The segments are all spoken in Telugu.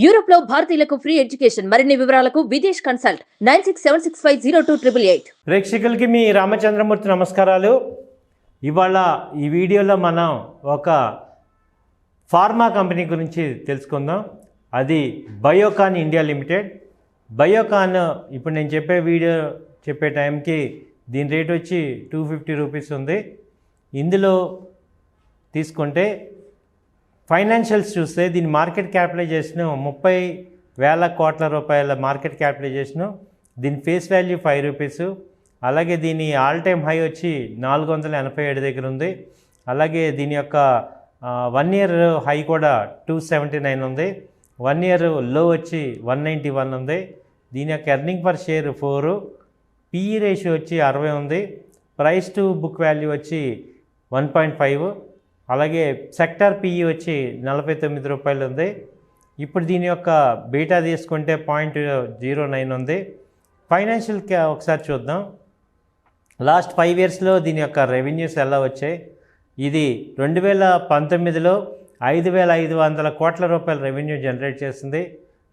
యూరోప్ లో భారతీయులకు ఫ్రీ ఎడ్యుకేషన్. మరిన్ని వివరాలకు విదేశ్ కన్సల్ట్ 9676502888. ప్రేక్షకులకి మీ రామచంద్రమూర్తి నమస్కారాలు. ఇవాళ ఈ వీడియోలో మనం ఒక ఫార్మా కంపెనీ గురించి తెలుసుకుందాం. అది బయోకాన్ ఇండియా లిమిటెడ్. బయోకాన్ ఇప్పుడు నేను చెప్పే టైంకి దీని రేట్ వచ్చి 250 రూపీస్ ఉంది. ఇందులో తీసుకుంటే ఫైనాన్షియల్స్ చూస్తే దీని మార్కెట్ క్యాపిటలైజేషన్ 30,000 కోట్ల రూపాయల మార్కెట్ క్యాపిటలైజేషను. దీని ఫేస్ వాల్యూ 5 రూపీస్. అలాగే దీని ఆల్ టైమ్ హై వచ్చి 487 దగ్గర ఉంది. అలాగే దీని యొక్క 1 ఇయర్ హై కూడా 279 ఉంది. 1 ఇయర్ లో వచ్చి 191 ఉంది. దీని యొక్క earning per share 4. PE ratio వచ్చి 60 ఉంది. ప్రైస్ టు బుక్ వాల్యూ వచ్చి 1.5. అలాగే సెక్టార్ పిఈ వచ్చి 49 రూపాయలు ఉంది. ఇప్పుడు దీని యొక్క బీటా తీసుకుంటే 0.09 ఉంది. ఫైనాన్షియల్ ఒకసారి చూద్దాం. లాస్ట్ 5 ఇయర్స్లో దీని యొక్క రెవెన్యూస్ ఎలా వచ్చాయి. ఇది 2019లో 5,500 కోట్ల రూపాయల రెవెన్యూ జనరేట్ చేసింది.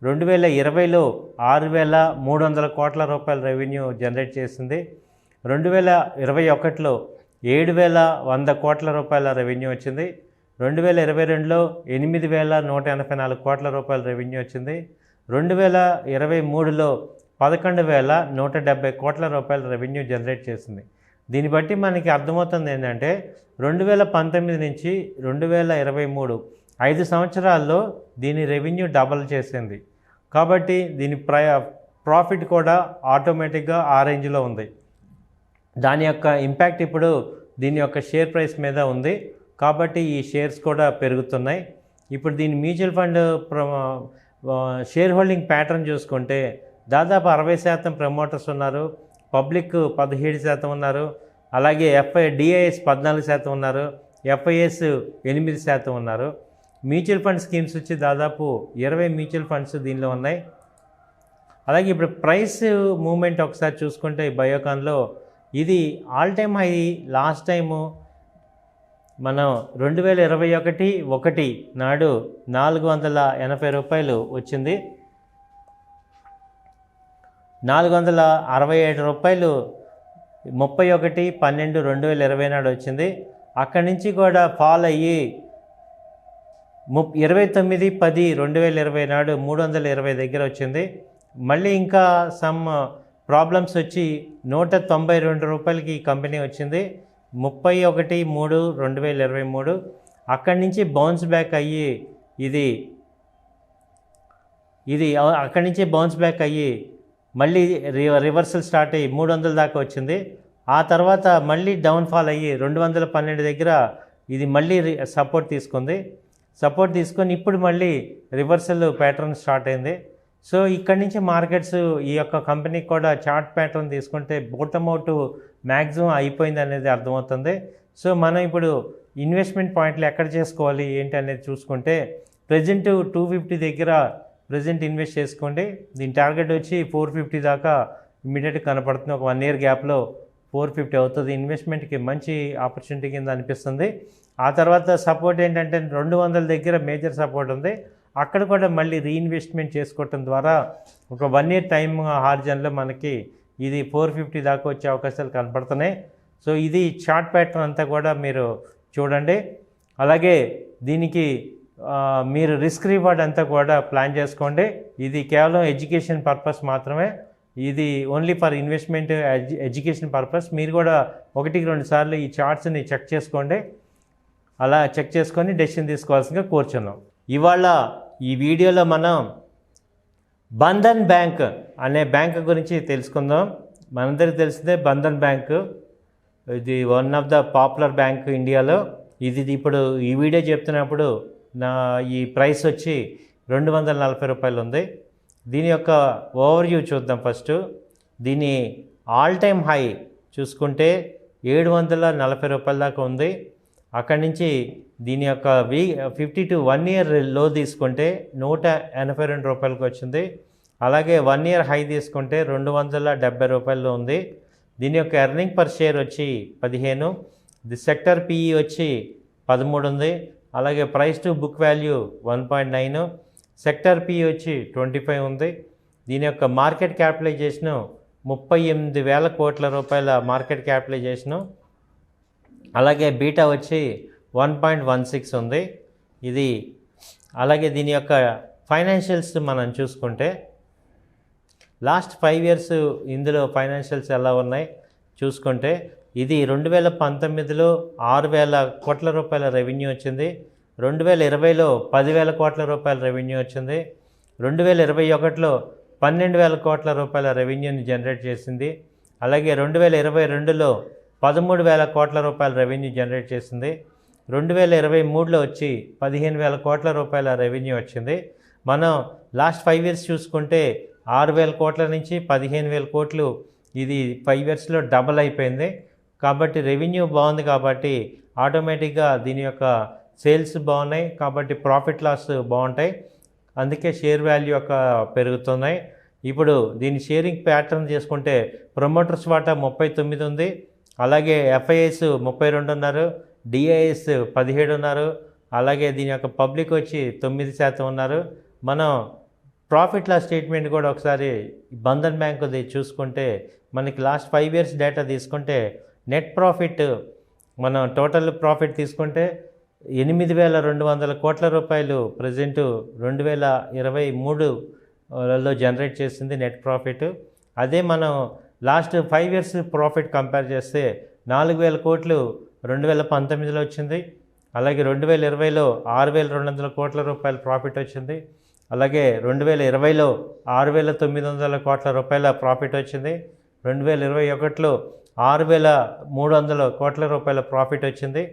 2020లో 6,300 కోట్ల రూపాయల రెవెన్యూ జనరేట్ చేసింది. 2021లో 7,100 కోట్ల రూపాయల రెవెన్యూ వచ్చింది. 2022లో 8,184 కోట్ల రూపాయల రెవెన్యూ వచ్చింది. 2023లో 11,170 కోట్ల రూపాయల రెవెన్యూ జనరేట్ చేసింది. దీన్ని బట్టి మనకి అర్థమవుతుంది ఏంటంటే 2019 నుంచి 2023 5 సంవత్సరాల్లో దీని రెవెన్యూ డబల్ చేసింది. కాబట్టి దీని ప్రాఫిట్ కూడా ఆటోమేటిక్గా ఆ రేంజ్లో ఉంది. దాని యొక్క ఇంపాక్ట్ ఇప్పుడు దీని యొక్క షేర్ ప్రైస్ మీద ఉంది. కాబట్టి ఈ షేర్స్ కూడా పెరుగుతున్నాయి. ఇప్పుడు దీని mutual fund share holding pattern చూసుకుంటే దాదాపు 60% ప్రమోటర్స్ ఉన్నారు. పబ్లిక్ 17% ఉన్నారు. అలాగే డిఐఎస్ 14% ఉన్నారు. ఎఫ్ఐఎస్ 8% ఉన్నారు. మ్యూచువల్ ఫండ్ స్కీమ్స్ వచ్చి దాదాపు 20 మ్యూచువల్ ఫండ్స్ దీనిలో ఉన్నాయి. అలాగే ఇప్పుడు ప్రైస్ మూమెంట్ ఒకసారి చూసుకుంటే బయోకాన్లో ఇది all time high last time మనం 2021 నాడు 480 రూపాయలు వచ్చింది. 467 రూపాయలు 31/12/2020 నాడు వచ్చింది. అక్కడి నుంచి కూడా ఫాల్ అయ్యి 29/10/2020 నాడు 320 దగ్గర వచ్చింది. మళ్ళీ ఇంకా సమ్ ప్రాబ్లమ్స్ వచ్చి 192 రూపాయలకి ఈ కంపెనీ వచ్చింది 31/3/2023. అక్కడి నుంచి బౌన్స్ బ్యాక్ అయ్యి ఇది అక్కడి నుంచి బౌన్స్ బ్యాక్ అయ్యి మళ్ళీ రివర్సల్ స్టార్ట్ అయ్యి 300 దాకా వచ్చింది. ఆ తర్వాత మళ్ళీ డౌన్ఫాల్ అయ్యి 212 దగ్గర ఇది మళ్ళీ సపోర్ట్ తీసుకొని ఇప్పుడు మళ్ళీ రివర్సల్ ప్యాటర్న్ స్టార్ట్ అయింది. సో ఇక్కడి నుంచి మార్కెట్స్ ఈ యొక్క కంపెనీకి కూడా చార్ట్ ప్యాటర్న్ తీసుకుంటే బాటమ్ అవుట్ మ్యాక్సిమం అయిపోయింది అనేది అర్థమవుతుంది. సో మనం ఇప్పుడు ఇన్వెస్ట్మెంట్ పాయింట్లు ఎక్కడ చేసుకోవాలి ఏంటి అనేది చూసుకుంటే ప్రజెంట్ 250 దగ్గర ఇన్వెస్ట్ చేసుకోండి. దీని టార్గెట్ వచ్చి 450 దాకా ఇమీడియట్గా కనపడుతుంది. ఒక 1 ఇయర్ గ్యాప్లో 450 అవుతుంది. ఇన్వెస్ట్మెంట్కి మంచి ఆపర్చునిటీ కింద అనిపిస్తుంది. ఆ తర్వాత సపోర్ట్ ఏంటంటే 200 దగ్గర మేజర్ సపోర్ట్ ఉంది. అక్కడ కూడా మళ్ళీ రీఇన్వెస్ట్మెంట్ చేసుకోవటం ద్వారా ఒక 1 ఇయర్ టైం హార్జన్లో మనకి ఇది 450 దాకా వచ్చే అవకాశాలు కనపడుతున్నాయి. సో ఇది చార్ట్ ప్యాటర్న్ అంతా కూడా మీరు చూడండి. అలాగే దీనికి మీరు రిస్క్ రివార్డ్ అంతా కూడా ప్లాన్ చేసుకోండి. ఇది కేవలం ఎడ్యుకేషన్ పర్పస్ మాత్రమే. ఇది only for investment education purpose. మీరు కూడా 1-2 సార్లు ఈ చార్ట్స్ని చెక్ చేసుకోండి. అలా చెక్ చేసుకొని డెసిషన్ తీసుకోవాల్సిందిగా కోరుచున్నాం. ఇవాళ ఈ వీడియోలో మనం బంధన్ బ్యాంక్ అనే బ్యాంక్ గురించి తెలుసుకుందాం. మనందరికీ తెలిసిందే బంధన్ బ్యాంక్. ఇది one of the popular bank ఇండియాలో. ఇది ఇప్పుడు ఈ వీడియో చెప్తున్నప్పుడు ఈ ప్రైస్ వచ్చి 240 రూపాయలు ఉంది. దీని యొక్క ఓవర్వ్యూ చూద్దాం. ఫస్ట్ దీని ఆల్ టైమ్ హై చూసుకుంటే 740 రూపాయల దాకా ఉంది. అక్కడి నుంచి దీని యొక్క 50 to 1 ఇయర్ లో తీసుకుంటే 182 రూపాయలకు వచ్చింది. అలాగే 1 ఇయర్ హై తీసుకుంటే 270 రూపాయల్లో ఉంది. దీని యొక్క ఎర్నింగ్ పర్ షేర్ వచ్చి 15. ది సెక్టర్ పిఈ వచ్చి 13 ఉంది. అలాగే price to book value 1.9. Sector P వచ్చి 25 ఉంది. దీని యొక్క మార్కెట్ క్యాపిటలైజేషను 38,000 కోట్ల రూపాయల మార్కెట్ క్యాపిటలైజేషను. అలాగే బీటా వచ్చి 1.16 ఉంది. ఇది అలాగే దీని యొక్క ఫైనాన్షియల్స్ మనం చూసుకుంటే లాస్ట్ 5 ఇయర్స్ ఇందులో ఫైనాన్షియల్స్ ఎలా ఉన్నాయి చూసుకుంటే ఇది 2019లో 6,000 కోట్ల రూపాయల రెవెన్యూ వచ్చింది. 2020లో 10,000 కోట్ల రూపాయల రెవెన్యూ వచ్చింది. 2021లో 12,000 కోట్ల రూపాయల రెవెన్యూని జనరేట్ చేసింది. అలాగే 2022లో 13,000 కోట్ల రూపాయల రెవెన్యూ జనరేట్ చేసింది. 2023లో వచ్చి 15,000 కోట్ల రూపాయల రెవెన్యూ వచ్చింది. మనం లాస్ట్ 5 ఇయర్స్ చూసుకుంటే 6,000 కోట్ల నుంచి 15,000 కోట్లు ఇది 5 ఇయర్స్లో డబల్ అయిపోయింది. కాబట్టి రెవెన్యూ బాగుంది కాబట్టి ఆటోమేటిక్గా దీని యొక్క సేల్స్ బాగున్నాయి కాబట్టి ప్రాఫిట్ లాస్ బాగుంటాయి. అందుకే షేర్ వాల్యూ యొక్క పెరుగుతున్నాయి. ఇప్పుడు దీని షేరింగ్ ప్యాటర్న్ చేసుకుంటే ప్రమోటర్స్ వాటా 39 ఉంది. అలాగే ఎఫ్ఐఎస్ 32 ఉన్నారు. డిఐఎస్ 17 ఉన్నారు. అలాగే దీని యొక్క పబ్లిక్ వచ్చి 9% ఉన్నారు. మనం ప్రాఫిట్ లాస్ స్టేట్మెంట్ కూడా ఒకసారి బంధన్ బ్యాంకుది చూసుకుంటే మనకి లాస్ట్ 5 ఇయర్స్ డేటా తీసుకుంటే నెట్ ప్రాఫిట్ మనం టోటల్ ప్రాఫిట్ తీసుకుంటే 8,200 కోట్ల రూపాయలు ప్రజెంటు 2023లో జనరేట్ చేసింది నెట్ ప్రాఫిట్. అదే మనం లాస్ట్ 5 ఇయర్స్ ప్రాఫిట్ కంపేర్ చేస్తే 4,000 కోట్లు 2019లో వచ్చింది. అలాగే 2020లో 6,200 కోట్ల రూపాయల ప్రాఫిట్ వచ్చింది. అలాగే 2020లో 6,900 కోట్ల రూపాయల ప్రాఫిట్ వచ్చింది. 2021లో 6,300 కోట్ల రూపాయల ప్రాఫిట్ వచ్చింది.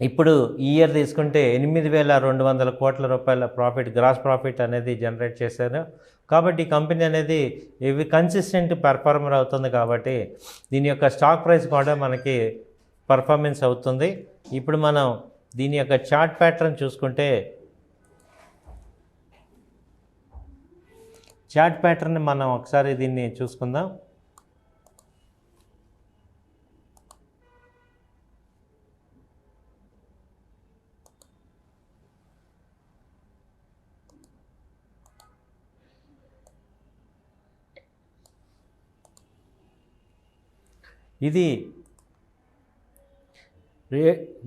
ఇప్పుడు ఈ ఇయర్ తీసుకుంటే 8,200 కోట్ల రూపాయల ప్రాఫిట్ గ్రాస్ ప్రాఫిట్ అనేది జనరేట్ చేశారు. కాబట్టి ఈ కంపెనీ అనేది ఇవి కన్సిస్టెంట్ పెర్ఫార్మర్ అవుతుంది కాబట్టి దీని యొక్క స్టాక్ ప్రైస్ కూడా మనకి పర్ఫార్మెన్స్ అవుతుంది. ఇప్పుడు మనం దీని యొక్క చార్ట్ ప్యాటర్న్ చూసుకుంటే చార్ట్ ప్యాటర్న్ మనం ఒకసారి దీన్ని చూసుకుందాం. ఇది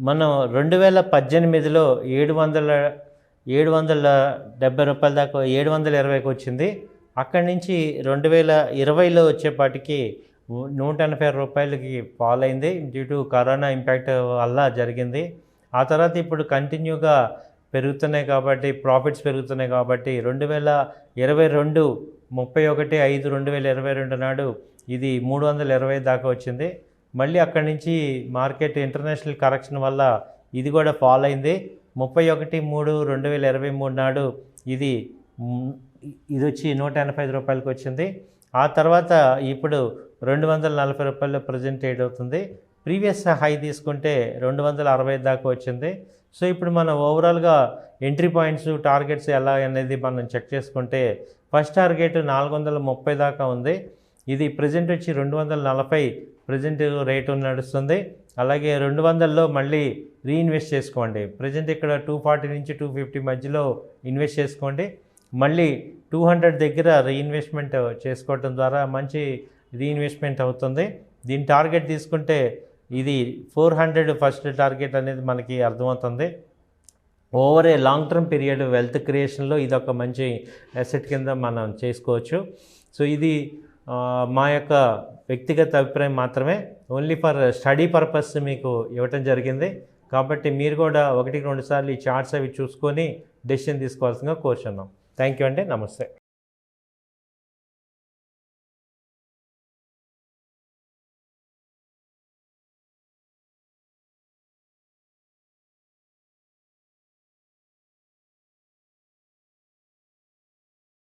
మనం 2018లో 770 రూపాయల దాకా 720కి వచ్చింది. అక్కడి నుంచి 2020లో వచ్చేపాటికి 180 రూపాయలకి ఫాల్ అయింది. డ్యూ టు కరోనా ఇంపాక్ట్ వల్ల జరిగింది. ఆ తర్వాత ఇప్పుడు కంటిన్యూగా పెరుగుతున్నాయి కాబట్టి ప్రాఫిట్స్ పెరుగుతున్నాయి కాబట్టి 2022 31/5/2022 నాడు ఇది 320 దాకా వచ్చింది. మళ్ళీ అక్కడి నుంచి మార్కెట్ ఇంటర్నేషనల్ కరెక్షన్ వల్ల ఇది కూడా ఫాల్ అయింది. 31/3/2023 నాడు ఇది వచ్చి 185 రూపాయలకి వచ్చింది. ఆ తర్వాత ఇప్పుడు 240 రూపాయలు ప్రజెంట్ ట్రేడ్ అవుతుంది. ప్రీవియస్ హై తీసుకుంటే 260 దాకా వచ్చింది. సో ఇప్పుడు మనం ఓవరాల్గా ఎంట్రీ పాయింట్స్ టార్గెట్స్ ఎలా అనేది మనం చెక్ చేసుకుంటే ఫస్ట్ టార్గెట్ 430 దాకా ఉంది. ఇది ప్రజెంట్ వచ్చి 240 ప్రజెంట్ రేటు నడుస్తుంది. అలాగే 200లో మళ్ళీ రీఇన్వెస్ట్ చేసుకోండి. ప్రజెంట్ ఇక్కడ 240 నుంచి 250 మధ్యలో ఇన్వెస్ట్ చేసుకోండి. మళ్ళీ 200 దగ్గర రీఇన్వెస్ట్మెంట్ చేసుకోవటం ద్వారా మంచి రీఇన్వెస్ట్మెంట్ అవుతుంది. దీని టార్గెట్ తీసుకుంటే ఇది 400 ఫస్ట్ టార్గెట్ అనేది మనకి అర్థమవుతుంది. Over a long term period wealth క్రియేషన్లో ఇది ఒక మంచి అసెట్ కింద మనం చేసుకోవచ్చు. సో ఇది మా యొక్క వ్యక్తిగత అభిప్రాయం మాత్రమే, ఓన్లీ ఫర్ స్టడీ పర్పస్ మీకు ఇవ్వటం జరిగింది. కాబట్టి మీరు కూడా 1-2 సార్లు ఈ చార్ట్స్ అవి చూసుకొని డెసిషన్ తీసుకోవాల్సిందిగా కోరుచున్నాం. థ్యాంక్ యూ అండి. నమస్తే.